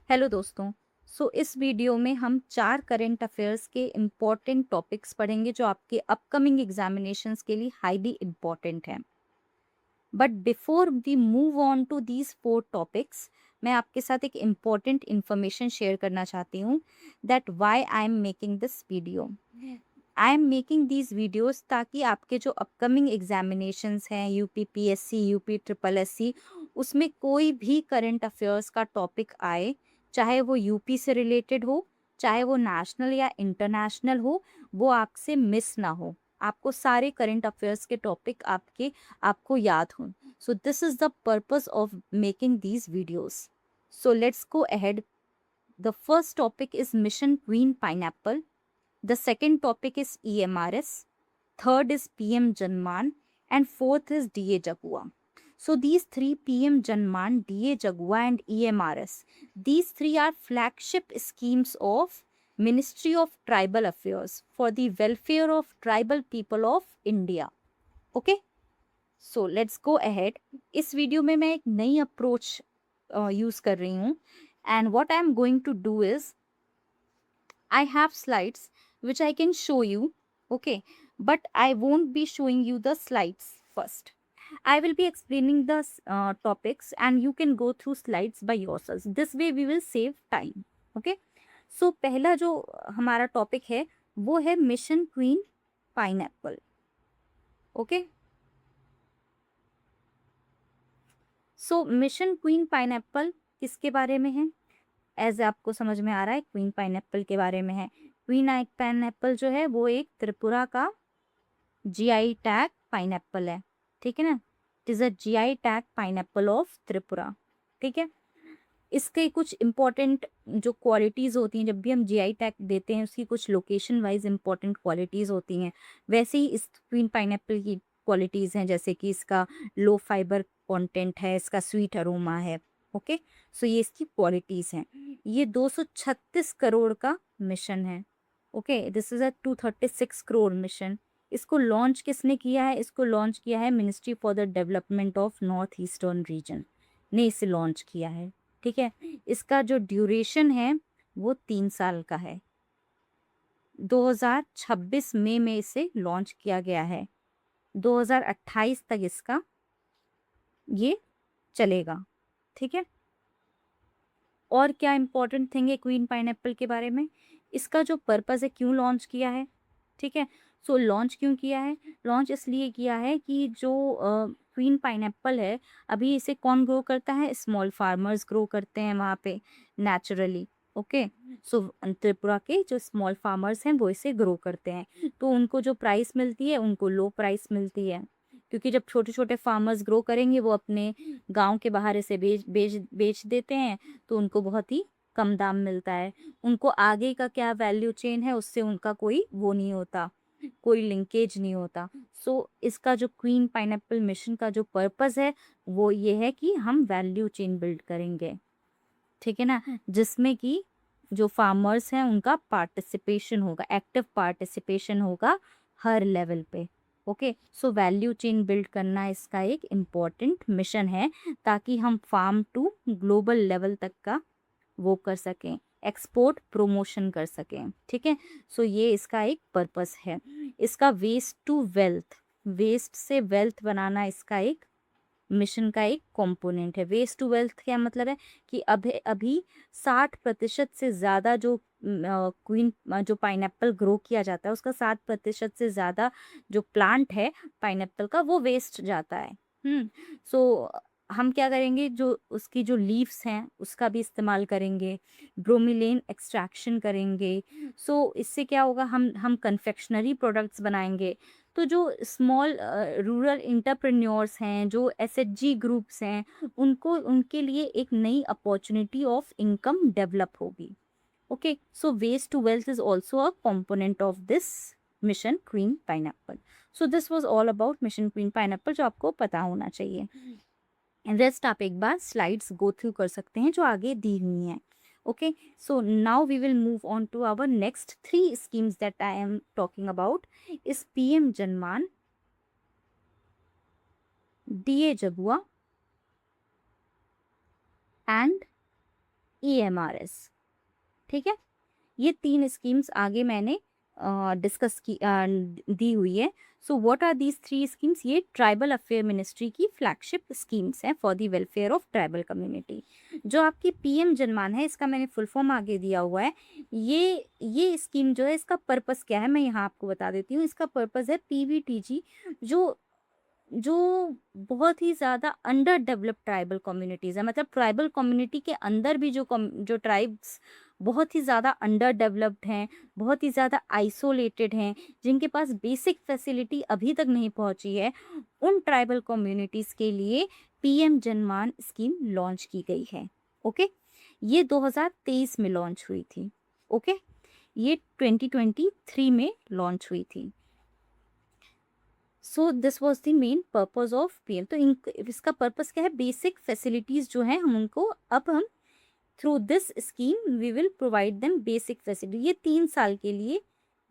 Hello दोस्तों। इस video में हम 4 करंट अफेयर्स के इम्पोर्टेंट टॉपिक्स पढ़ेंगे जो आपके अपकमिंग एग्जामिनेशंस के लिए हाईली इम्पोर्टेंट हैं। But before we move on to these 4 topics, मैं आपके साथ एक इम्पोर्टेंट इन्फॉर्मेशन शेयर करना चाहती हूँ that why I am making this video. I am making these videos ताकि आपके जो अपकमिंग एग्जामिनेशंस हैं यूपीपीएससी, यूपी ट्रिपल एससी, उसमें कोई भी करंट अफेयर्स का टॉपिक आए, चाहे वो यूपी से रिलेटेड हो, चाहे वो नेशनल या इंटरनेशनल हो, वो आपसे मिस ना हो। आपको सारे करंट अफेयर्स के टॉपिक आपको याद हों। So this is the purpose of making these videos. So let's go ahead. The first topic is mission queen pineapple. The second topic is EMRS, third is PM Janman, and fourth is DA Jagua. So these three, PM Janman, DA Jagua, and EMRS, these three are flagship schemes of Ministry of Tribal Affairs for the welfare of tribal people of India. Okay? So let's go ahead. इस video में मैं एक नई approach use कर रही हूँ, and what I am going to do is I have slides which I can show you, okay, but I won't be showing you the slides first. I will be explaining the topics and you can go through slides by yourselves. This way we will save time, okay. So पहला जो हमारा topic है वो है mission queen pineapple, okay. So mission queen pineapple किसके बारे में है? एज आपको समझ में आ रहा है, क्वीन पाइनएप्पल के बारे में है। क्वीन पाइनएप्पल जो है वो एक त्रिपुरा का जीआई टैग पाइनएप्पल है, ठीक है ना। It is a GI tag pineapple of Tripura, ठीक है। इसके कुछ इंपॉर्टेंट जो क्वालिटीज़ होती हैं, जब भी हम जीआई टैग देते हैं उसकी कुछ लोकेशन वाइज इंपॉर्टेंट क्वालिटीज़ होती हैं। वैसे ही इस क्वीन पाइनएप्पल की क्वालिटीज़ हैं, जैसे कि इसका लो फाइबर कंटेंट है, इसका स्वीट अरोमा है, ओके। सो ये इसकी क्वालिटीज़ हैं। ये 236 करोड़ का मिशन है, okay. This is a 236 crore mission. इसको लॉन्च किसने किया है? इसको लॉन्च किया है ministry for the development of north eastern region ने इसे लॉन्च किया है, ठीक है। इसका जो ड्यूरेशन है वो 3 साल का है। 2026 मई में इसे लॉन्च किया गया है। 2028 तक इसका ये चलेगा, ठीक है। और क्या इंपॉर्टेंट थिंग है क्वीन पाइनएप्पल के बारे में? इसका जो पर्पस है, क्यों लॉन्च किया है, ठीक है। सो लॉन्च क्यों किया है? लॉन्च इसलिए किया है कि जो क्वीन पाइनएप्पल है, अभी इसे कौन ग्रो करता है? स्मॉल फार्मर्स ग्रो करते हैं वहाँ पे नेचुरली, ओके। सो त्रिपुरा के जो स्मॉल फार्मर्स हैं वो इसे ग्रो करते हैं, तो उनको जो प्राइस मिलती है उनको लो प्राइस मिलती है, क्योंकि जब छोटे छोटे फार्मर्स ग्रो करेंगे वो अपने गांव के बाहर इसे बेच बेच बेच देते हैं, तो उनको बहुत ही कम दाम मिलता है। उनको आगे का क्या वैल्यू चेन है उससे उनका कोई वो नहीं होता, कोई लिंकेज नहीं होता। सो इसका जो क्वीन पाइनएप्पल मिशन का जो पर्पस है वो ये है कि हम वैल्यू चेन बिल्ड करेंगे, ठीक है ना, जिसमें कि जो फार्मर्स हैं उनका पार्टिसिपेशन होगा, एक्टिव पार्टिसिपेशन होगा हर लेवल पे, okay. So value chain build करना इसका एक इम्पॉर्टेंट मिशन है, ताकि हम फार्म टू ग्लोबल लेवल तक का वो कर सकें, एक्सपोर्ट प्रमोशन कर सकें, ठीक है। सो ये इसका एक पर्पस है। इसका वेस्ट टू वेल्थ, वेस्ट से वेल्थ बनाना इसका एक मिशन का एक कंपोनेंट है। वेस्ट टू वेल्थ क्या मतलब है? कि अभी अभी 60% से ज़्यादा जो क्वीन जो पाइनएप्पल ग्रो किया जाता है उसका 60% से ज़्यादा जो प्लांट है पाइनएप्पल का वो वेस्ट जाता है। सो हम क्या करेंगे, जो उसकी जो लीव्स हैं उसका भी इस्तेमाल करेंगे, ब्रोमिलेन एक्सट्रैक्शन करेंगे। सो इससे क्या होगा, हम कन्फेक्शनरी प्रोडक्ट्स बनाएंगे। तो जो स्मॉल रूरल एंटरप्रेन्योर्स हैं, जो एसएचजी ग्रुप्स हैं, उनको उनके लिए एक नई अपॉर्चुनिटी ऑफ इनकम डेवलप होगी, okay. So waste to wealth is also a component of this mission queen pineapple. So this was all about mission queen pineapple, जो आपको पता होना चाहिए। रेस्ट आप एक बार स्लाइड्स गो थ्रू कर सकते हैं जो आगे दी हुई हैं, okay. So now we will move on to our next 3 schemes that I am talking about is PM Janman, DA Jagua and EMRS, ठीक है। ये 3 स्कीम्स आगे मैंने डिस्कस की दी हुई है। So what are these 3 schemes? ये ट्राइबल अफेयर मिनिस्ट्री की फ्लैगशिप स्कीम्स हैं for the welfare of tribal community. जो आपकी पीएम जनमान है, इसका मैंने फुल फॉर्म आगे दिया हुआ है। ये स्कीम जो है, इसका पर्पस क्या है मैं यहाँ आपको बता देती हूँ। इसका पर्पस है पीवीटीजी, जो जो बहुत ही ज़्यादा अंडर डेवलप्ड ट्राइबल कम्युनिटीज़ है, मतलब ट्राइबल कम्युनिटी के अंदर भी जो ट्राइब्स बहुत ही ज़्यादा अंडर डेवलप्ड हैं, बहुत ही ज़्यादा आइसोलेटेड हैं, जिनके पास बेसिक फैसिलिटी अभी तक नहीं पहुंची है, उन ट्राइबल कम्युनिटीज़ के लिए पीएम जनमान स्कीम लॉन्च की गई है। ओके, ये 2023 में लॉन्च हुई थी। ओके, ये 2023 में लॉन्च हुई थी। सो this was the main purpose of PM. तो इसका पर्पस क्या है? बेसिक फैसिलिटीज जो है हम उनको, अब हम through this scheme we will provide them basic facility. ये 3 साल के लिए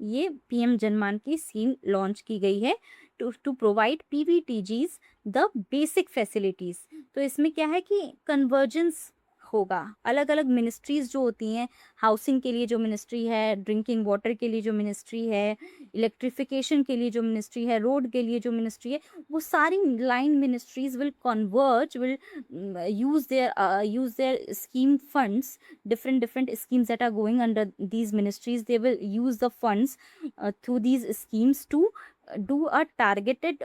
ये पीएम जनमान की स्कीम लॉन्च की गई है to provide PVTGs the basic facilities. तो इसमें क्या है कि कन्वर्जेंस होगा, अलग अलग मिनिस्ट्रीज जो होती हैं, हाउसिंग के लिए जो मिनिस्ट्री है, ड्रिंकिंग वाटर के लिए जो मिनिस्ट्री है, इलेक्ट्रिफिकेशन के लिए जो मिनिस्ट्री है, रोड के लिए जो मिनिस्ट्री है, वो सारी line ministries will converge, will use their scheme funds, different schemes that are going under these ministries. They will use the funds through these schemes to do a targeted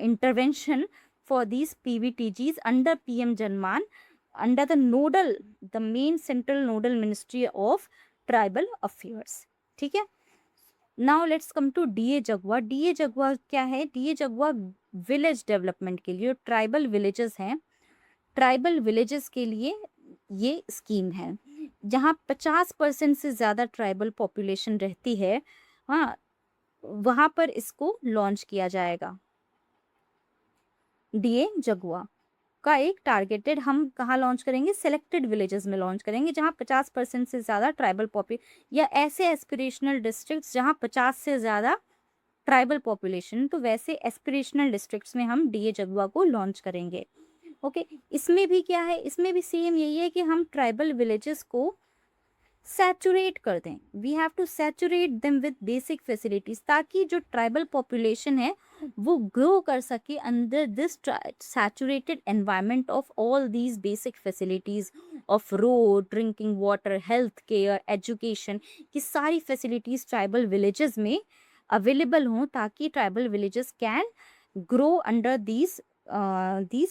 intervention for these PVTGs under PM Janman, under the main central nodal ministry of tribal affairs। ठीक है। Now let's come to DA Jagua. DA Jagua क्या है? DA Jagua village development के लिए, tribal villages हैं, tribal villages के लिए ये स्कीम है। जहाँ 50% से ज़्यादा ट्राइबल पॉपुलेशन रहती है, हाँ, वहाँ पर इसको लॉन्च किया जाएगा। डीए जगुआ का एक टारगेटेड, हम कहाँ लॉन्च करेंगे? सेलेक्टेड विलेजेस में लॉन्च करेंगे जहाँ 50% से ज़्यादा ट्राइबल या ऐसे एस्पिरेशनल डिस्ट्रिक्ट्स जहाँ 50 से ज़्यादा ट्राइबल पॉपुलेशन, तो वैसे एस्पिरेशनल डिस्ट्रिक्ट्स में हम डीए जगुआ को लॉन्च करेंगे। ओके, इसमें भी क्या है? इसमें भी सेम यही है कि हम ट्राइबल विलेजेस को सैचुरेट कर दें। We have to saturate them with basic facilities, ताकि जो ट्राइबल पॉपुलेशन है वो ग्रो कर सके under this saturated environment of all these basic facilities of road, drinking water, health care, education की सारी फैसिलिटीज ट्राइबल विलेजेस में अवेलेबल हों, ताकि tribal villages can grow under these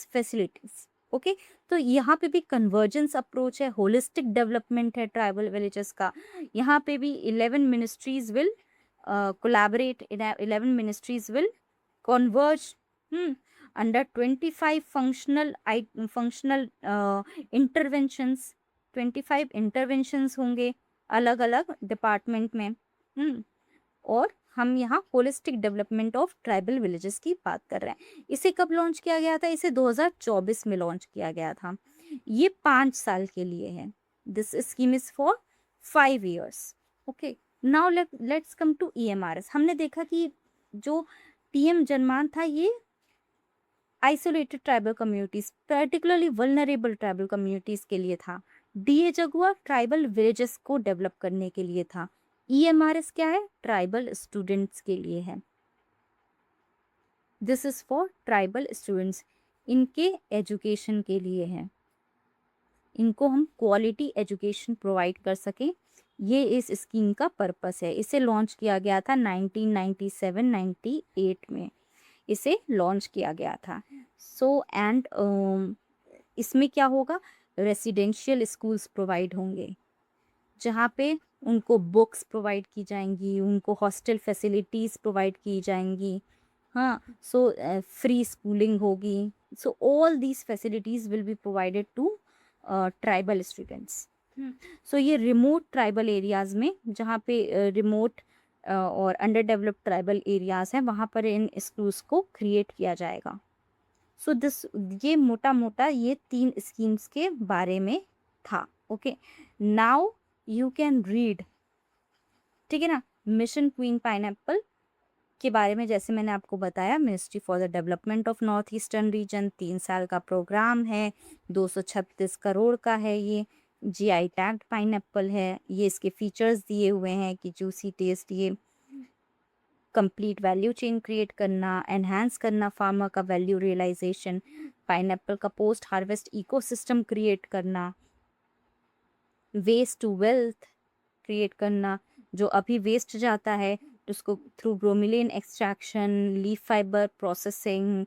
facilities. Okay, तो यहाँ पे भी कन्वर्जेंस अप्रोच है, होलिस्टिक डेवलपमेंट है ट्राइबल विलेजेस का। यहाँ पे भी 11 ministries will collaborate, 11 ministries will converge under 25 functional interventions. 25 interventions होंगे अलग अलग डिपार्टमेंट में। और हम यहाँ holistic development of tribal villages की बात कर रहे हैं। इसे कब लॉन्च किया गया था? इसे 2024 में लॉन्च किया गया था। ये 5 साल के लिए है। This scheme is for 5 years। Okay, now let's come to EMRS। हमने देखा कि जो पीएम जनमान था ये isolated tribal communities, particularly vulnerable tribal communities के लिए था। डीए जगुआ ट्राइबल विलेजेस को डेवलप करने के लिए था। EMRS क्या है? ट्राइबल स्टूडेंट्स के लिए है। This is for tribal students, इनके एजुकेशन के लिए है, इनको हम क्वालिटी एजुकेशन प्रोवाइड कर सकें, ये इस स्कीम का पर्पस है। इसे लॉन्च किया गया था 1997-98 में, इसे लॉन्च किया गया था। सो एंड इसमें क्या होगा? रेसिडेंशियल स्कूल्स प्रोवाइड होंगे, जहाँ पे उनको बुक्स प्रोवाइड की जाएंगी, उनको हॉस्टल फैसिलिटीज़ प्रोवाइड की जाएंगी। हाँ, सो फ्री स्कूलिंग होगी। So all these facilities will be provided to tribal students. So ये रिमोट ट्राइबल एरियाज़ में, जहाँ पे रिमोट और अंडर डेवलप्ड ट्राइबल एरियाज़ हैं, वहाँ पर इन स्कूल्स को क्रिएट किया जाएगा। सो ये मोटा मोटा ये 3 स्कीम्स के बारे में था। Okay, now you can read, ठीक है ना। मिशन क्वीन पाइनएप्पल के बारे में जैसे मैंने आपको बताया, ministry for the development of north eastern region, 3 साल का प्रोग्राम है, 236 करोड़ का है ये। जीआई टैग्ड पाइनएप्पल है, ये इसके फीचर्स दिए हुए हैं कि जूसी टेस्ट, ये कंप्लीट वैल्यू चेन क्रिएट करना, एनहांस करना फार्मर का वैल्यू रियलाइजेशन, पाइनएप्पल का पोस्ट हार्वेस्ट इकोसिस्टम क्रिएट करना, वेस्ट टू वेल्थ क्रिएट करना, जो अभी वेस्ट जाता है उसको through bromelain extraction, leaf fibre processing,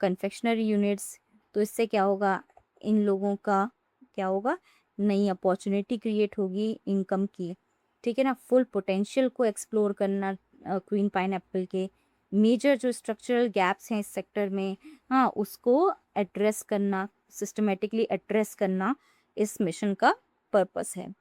confectionery units, तो इससे क्या होगा, इन लोगों का क्या होगा, नई अपॉर्चुनिटी क्रिएट होगी इनकम की, ठीक है ना। फुल पोटेंशियल को एक्सप्लोर करना क्वीन पाइनएप्पल के, मेजर जो स्ट्रक्चरल गैप्स हैं इस सेक्टर में, हाँ उसको एड्रेस करना, सिस्टमेटिकली एड्रेस करना इस मिशन का पर्पस है,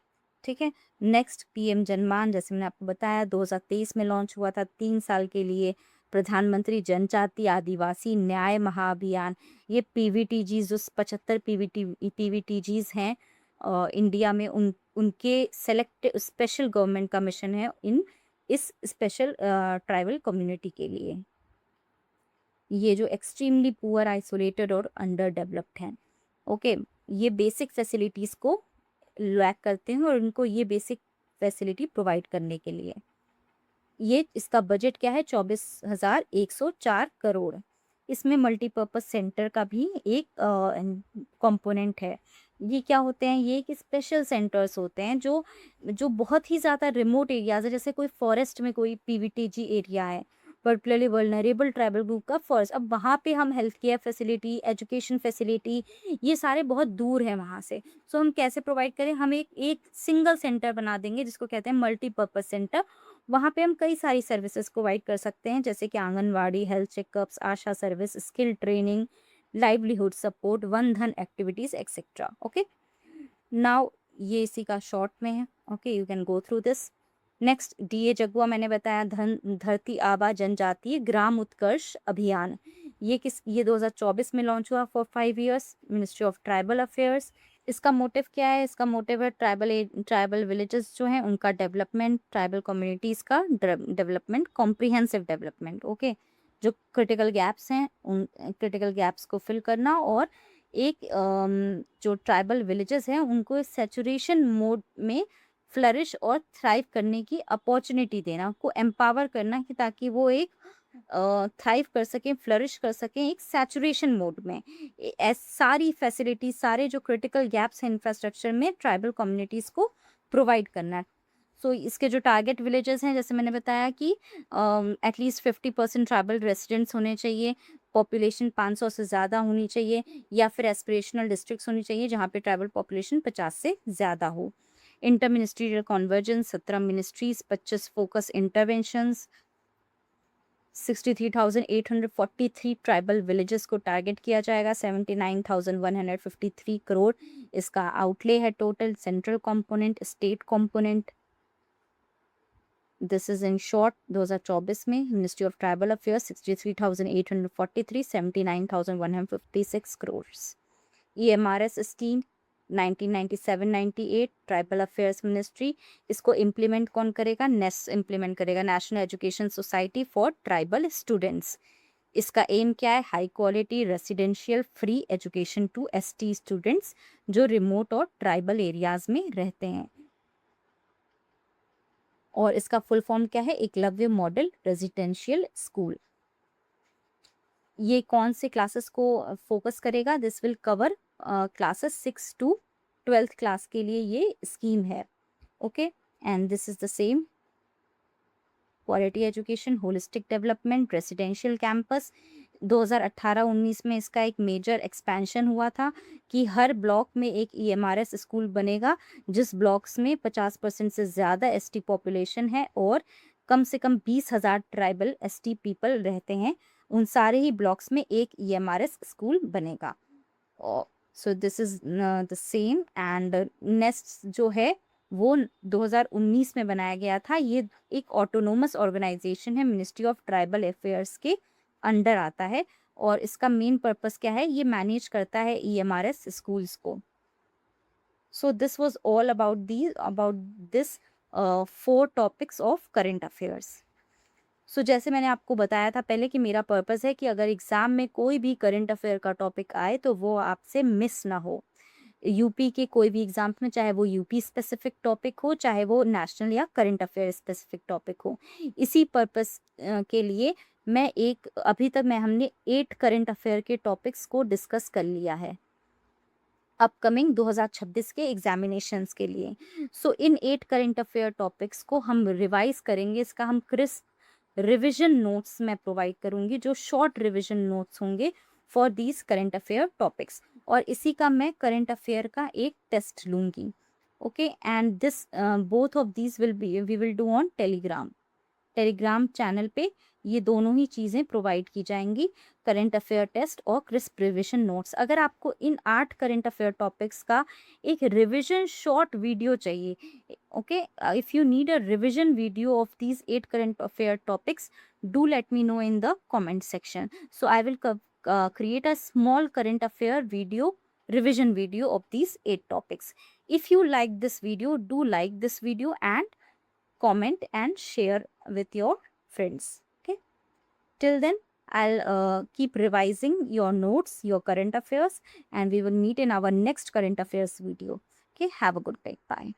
ठीक है। नेक्स्ट पीएम जनमान, जैसे मैंने आपको बताया 2023 में लॉन्च हुआ था, 3 साल के लिए प्रधानमंत्री जनजाति आदिवासी न्याय महाअभियान। ये पीवीटीजी जो 75 पीवीटीजीज हैं इंडिया में, उनके सेलेक्ट स्पेशल गवर्नमेंट का मिशन है इस स्पेशल ट्राइबल कम्युनिटी के लिए, ये जो एक्सट्रीमली पुअर, आइसोलेटेड और अंडर डेवलप्ड हैं। ओके, ये बेसिक फैसिलिटीज़ को लैक करते हैं और उनको ये बेसिक फैसिलिटी प्रोवाइड करने के लिए ये इसका बजट क्या है, 24,104 करोड़। इसमें मल्टीपर्पज सेंटर का भी एक कंपोनेंट है। ये क्या होते हैं, ये एक स्पेशल सेंटर्स होते हैं जो जो बहुत ही ज़्यादा रिमोट एरियाज है, जैसे कोई फॉरेस्ट में कोई पीवीटीजी एरिया है, पर्टिकुलरली वल्नरेबल ट्राइबल ग्रुप का फॉरेस्ट, अब वहाँ पे हम health care facility, education facility, ये सारे बहुत दूर है वहाँ से। सो हम कैसे प्रोवाइड करें, हम एक सिंगल सेंटर बना देंगे जिसको कहते हैं मल्टीपर्पज सेंटर। वहाँ पे हम कई सारी सर्विसेज प्रोवाइड कर सकते हैं, जैसे कि anganwadi, health checkups, ASHA service, skill training, livelihood support, Van Dhan activities etcetera. Okay, now ये इसी का शॉर्ट में है। Okay, you can go through this. Next DA JGUA मैंने बताया, धरती आबा जनजातीय ग्राम उत्कर्ष अभियान। ये 2024 में लॉन्च हुआ for 5 years, ministry of tribal affairs. इसका मोटिव क्या है, इसका मोटिव है ट्राइबल विलेजेस जो हैं उनका डेवलपमेंट, ट्राइबल कम्युनिटीज़ का डेवलपमेंट, कॉम्प्रिहेंसिव डेवलपमेंट। ओके, जो क्रिटिकल गैप्स हैं उन क्रिटिकल गैप्स को फिल करना और एक जो ट्राइबल विलेजेस हैं उनको सैचुरेशन मोड में फ्लरिश और थ्राइव करने की अपॉर्चुनिटी देना, उनको एम्पावर करना कि ताकि वो एक थ्राइव कर सकें, फ्लरिश कर सकें एक सैचुरेशन मोड में। सारी फैसिलिटी, सारे जो क्रिटिकल गैप्स हैं इंफ्रास्ट्रक्चर में, ट्राइबल कम्युनिटीज़ को प्रोवाइड करना है। सो इसके जो टारगेट विलेजेस हैं, जैसे मैंने बताया कि एटलीस्ट 50% ट्राइबल रेसिडेंट्स होने चाहिए, पॉपुलेशन 500 से ज़्यादा होनी चाहिए, या फिर एस्पिरेशनल डिस्ट्रिक्ट्स होनी चाहिए जहाँ पे ट्राइबल पॉपुलेशन 50 से ज़्यादा हो। Inter ministerial convergence, 17 ministries, 25 focus interventions, 63,843 tribal villages को टारगेट किया जाएगा, 79,153 करोड़ इसका आउटले है total. Central component, state component, this is in short 2024 में ministry of tribal affairs 63,843, 79,156 crore. EMRS scheme 1997-98 tribal affairs ministry, इसको इम्प्लीमेंट कौन करेगा, नेस इम्प्लीमेंट करेगा, national education society for tribal students. इसका एम क्या है, high quality residential free education to ST students जो remote और ट्राइबल एरियाज में रहते हैं। और इसका फुल फॉर्म क्या है, एकलव्य मॉडल रेजिडेंशियल स्कूल। ये कौन से क्लासेस को फोकस करेगा, this will cover classes 6 to 12th class के लिए ये स्कीम है। Okay, and this is the same quality education, holistic development, residential campus. 2018-19 में इसका एक मेजर एक्सपेंशन हुआ था कि हर ब्लॉक में एक EMRS स्कूल बनेगा जिस ब्लॉक्स में 50% से ज़्यादा ST पॉपुलेशन है और कम से कम 20,000 ट्राइबल ST पीपल रहते हैं, उन सारे ही ब्लॉक्स में एक EMRS स्कूल बनेगा। So this is the same. And next जो है वो 2019 में बनाया गया था। ये एक ऑटोनोमस ऑर्गेनाइजेशन है, मिनिस्ट्री ऑफ ट्राइबल अफेयर्स के अंडर आता है और इसका मेन पर्पस क्या है, ये मैनेज करता है EMRS स्कूल्स को। So this was all about this 4 topics of current affairs. So जैसे मैंने आपको बताया था पहले कि मेरा पर्पस है कि अगर एग्ज़ाम में कोई भी करंट अफेयर का टॉपिक आए तो वो आपसे मिस ना हो। यूपी के कोई भी एग्जाम में, चाहे वो यूपी स्पेसिफिक टॉपिक हो, चाहे वो नेशनल या करंट अफेयर स्पेसिफिक टॉपिक हो। इसी पर्पस के लिए मैं अभी तक हमने 8 करंट अफेयर के टॉपिक्स को डिस्कस कर लिया है अपकमिंग 2026 के एग्जामिनेशंस के लिए। सो इन 8 करंट अफेयर टॉपिक्स को हम रिवाइज करेंगे। इसका हम क्रिस्प रिविजन नोट्स मैं प्रोवाइड करूंगी, जो शॉर्ट रिविजन नोट्स होंगे for these current affair topics, और इसी का मैं करंट अफेयर का एक टेस्ट लूंगी। Okay, and this both of these we will do on Telegram channel पे। ये दोनों ही चीज़ें प्रोवाइड की जाएंगी, करंट अफेयर टेस्ट और क्रिस्प रिविजन नोट्स। अगर आपको इन 8 करंट अफेयर टॉपिक्स का एक रिविजन शॉर्ट वीडियो चाहिए, okay, if you need a revision video of these 8 current affair topics, do let me know in the comment section. So I will create a small current affair revision video of these 8 topics. If you like this video, do like this video and comment and share with your friends. Okay, till then I'll keep revising your notes, your current affairs, and we will meet in our next current affairs video. Okay, have a good day. Bye.